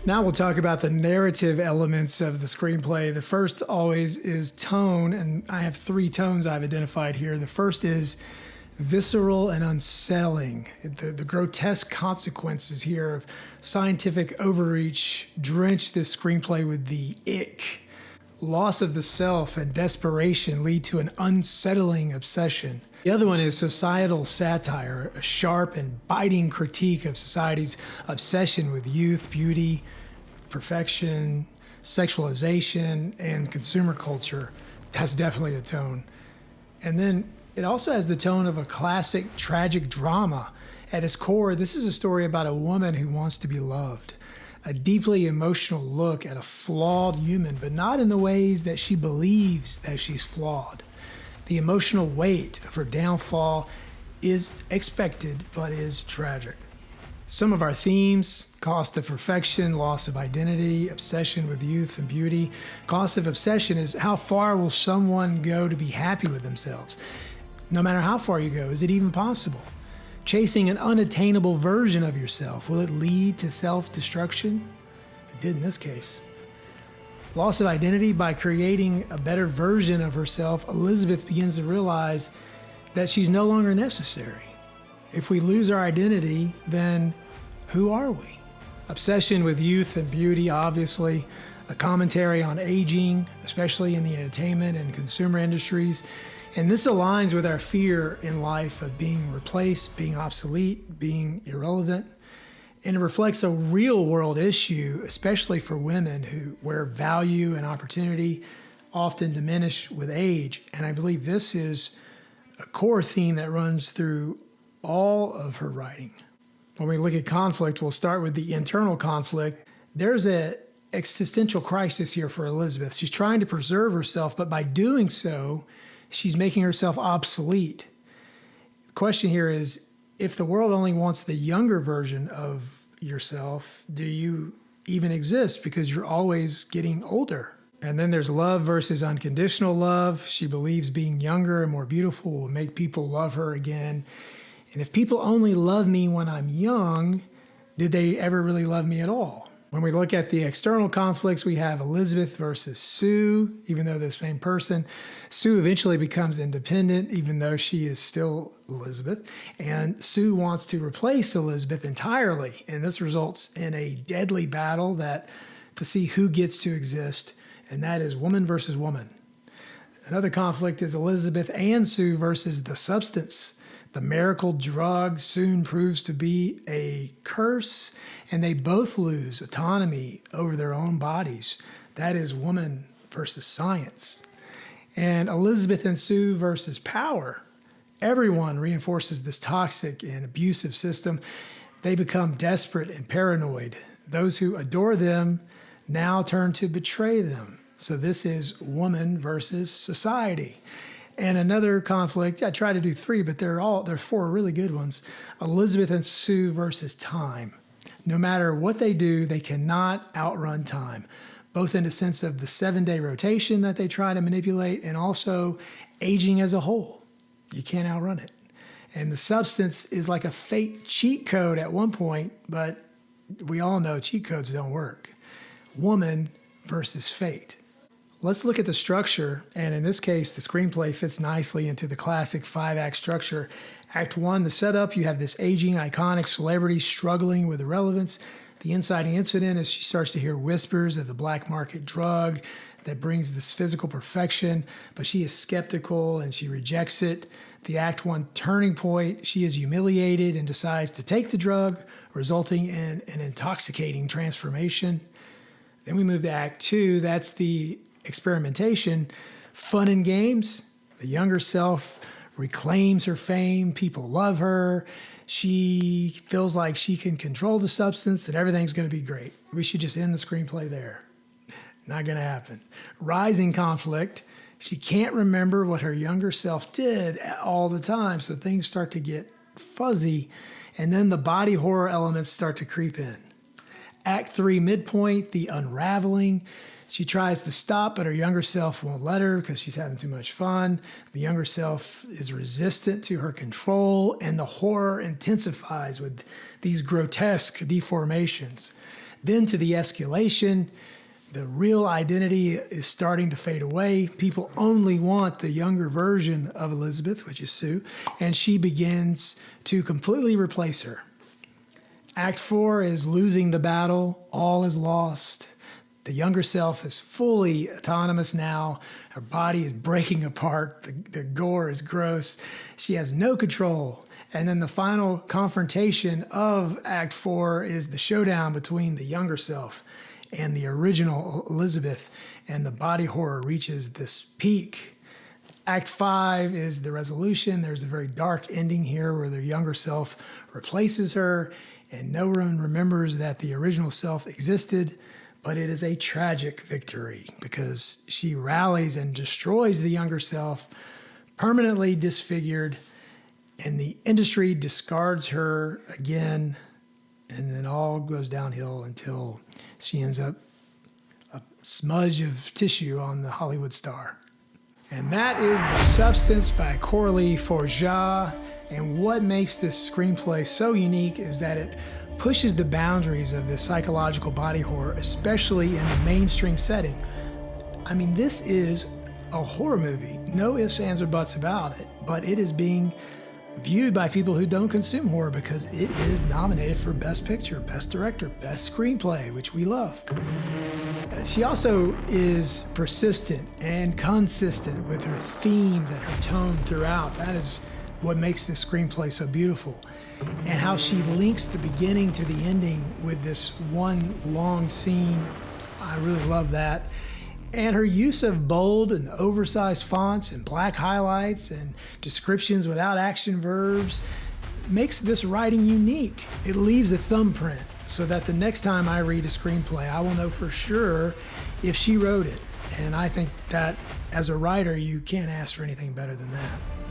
Now we'll talk about the narrative elements of the screenplay. The first always is tone, and I have three tones I've identified here. The first is visceral and unsettling. The grotesque consequences here of scientific overreach drench this screenplay with the ick. Loss of the self and desperation lead to an unsettling obsession. The other one is societal satire, a sharp and biting critique of society's obsession with youth, beauty, perfection, sexualization, and consumer culture. That's definitely the tone. And then it also has the tone of a classic tragic drama. At its core, this is a story about a woman who wants to be loved. A deeply emotional look at a flawed human, but not in the ways that she believes that she's flawed. The emotional weight of her downfall is expected, but is tragic. Some of our themes: cost of perfection, loss of identity, obsession with youth and beauty. Cost of obsession is how far will someone go to be happy with themselves? No matter how far you go, is it even possible? Chasing an unattainable version of yourself, will it lead to self-destruction? It did in this case. Loss of identity: by creating a better version of herself, Elisabeth begins to realize that she's no longer necessary. If we lose our identity, then who are we? Obsession with youth and beauty, obviously. A commentary on aging, especially in the entertainment and consumer industries. And this aligns with our fear in life of being replaced, being obsolete, being irrelevant. And it reflects a real world issue, especially for women where value and opportunity often diminish with age. And I believe this is a core theme that runs through all of her writing. When we look at conflict, we'll start with the internal conflict. There's an existential crisis here for Elisabeth. She's trying to preserve herself, but by doing so, she's making herself obsolete. The question here is, if the world only wants the younger version of yourself, do you even exist because you're always getting older? And then there's love versus unconditional love. She believes being younger and more beautiful will make people love her again. And if people only love me when I'm young, did they ever really love me at all? When we look at the external conflicts, we have Elisabeth versus Sue, even though they're the same person. Sue eventually becomes independent, even though she is still Elisabeth. And Sue wants to replace Elisabeth entirely. And this results in a deadly battle to see who gets to exist. And that is woman versus woman. Another conflict is Elisabeth and Sue versus the substance. The miracle drug soon proves to be a curse, and they both lose autonomy over their own bodies. That is woman versus science. And Elisabeth and Sue versus power. Everyone reinforces this toxic and abusive system. They become desperate and paranoid. Those who adore them now turn to betray them. So this is woman versus society. And another conflict, I try to do three, but there are four really good ones. Elisabeth and Sue versus time. No matter what they do, they cannot outrun time, both in the sense of the 7-day rotation that they try to manipulate and also aging as a whole. You can't outrun it. And the substance is like a fake cheat code at one point, but we all know cheat codes don't work. Woman versus fate. Let's look at the structure, and in this case, the screenplay fits nicely into the classic 5-act structure. Act 1, the setup, you have this aging, iconic celebrity struggling with irrelevance. The inciting incident is she starts to hear whispers of the black market drug that brings this physical perfection, but she is skeptical and she rejects it. The Act 1 turning point, she is humiliated and decides to take the drug, resulting in an intoxicating transformation. Then we move to Act 2, that's the experimentation, fun and games. The younger self reclaims her fame. People love her. She feels like she can control the substance and everything's going to be great. We should just end the screenplay there. Not going to happen. Rising conflict. She can't remember what her younger self did all the time, so things start to get fuzzy. And then the body horror elements start to creep in. Act 3, midpoint, the unraveling. She tries to stop, but her younger self won't let her because she's having too much fun. The younger self is resistant to her control, and the horror intensifies with these grotesque deformations. Then to the escalation, the real identity is starting to fade away. People only want the younger version of Elisabeth, which is Sue, and she begins to completely replace her. Act 4 is losing the battle. All is lost. The younger self is fully autonomous now. Her body is breaking apart. The gore is gross. She has no control. And then the final confrontation of Act 4 is the showdown between the younger self and the original Elisabeth, and the body horror reaches this peak. Act 5 is the resolution. There's a very dark ending here where the younger self replaces her, and no one remembers that the original self existed, but it is a tragic victory because she rallies and destroys the younger self, permanently disfigured, and the industry discards her again, and then all goes downhill until she ends up a smudge of tissue on the Hollywood star. And that is The Substance by Coralie Forjat. And what makes this screenplay so unique is that it pushes the boundaries of this psychological body horror, especially in the mainstream setting. I mean, this is a horror movie. No ifs, ands, or buts about it. But it is being viewed by people who don't consume horror because it is nominated for Best Picture, Best Director, Best Screenplay, which we love. She also is persistent and consistent with her themes and her tone throughout. That is what makes this screenplay so beautiful. And how she links the beginning to the ending with this one long scene. I really love that. And her use of bold and oversized fonts and black highlights and descriptions without action verbs makes this writing unique. It leaves a thumbprint so that the next time I read a screenplay, I will know for sure if she wrote it. And I think that as a writer, you can't ask for anything better than that.